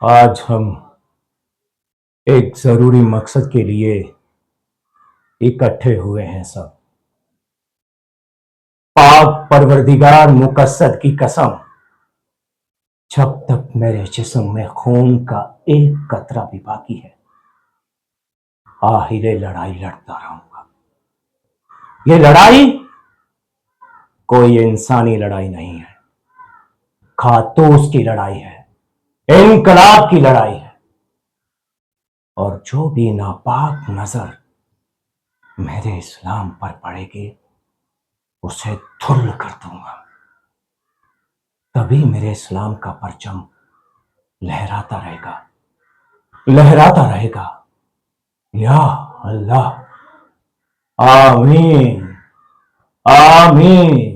आज हम एक जरूरी मकसद के लिए इकट्ठे हुए हैं सब। पाक परवरदिगार मुकस्सद की कसम, जब तक मेरे जिस्म में खून का एक कतरा भी बाकी है, आखिर लड़ाई लड़ता रहूंगा। ये लड़ाई कोई इंसानी लड़ाई नहीं है, खातूस की लड़ाई है, इनकलाब की लड़ाई है। और जो भी नापाक नजर मेरे इस्लाम पर पड़ेगी, उसे धुल कर दूंगा। तभी मेरे इस्लाम का परचम लहराता रहेगा, लहराता रहेगा। या अल्लाह, आमीन, आमीन।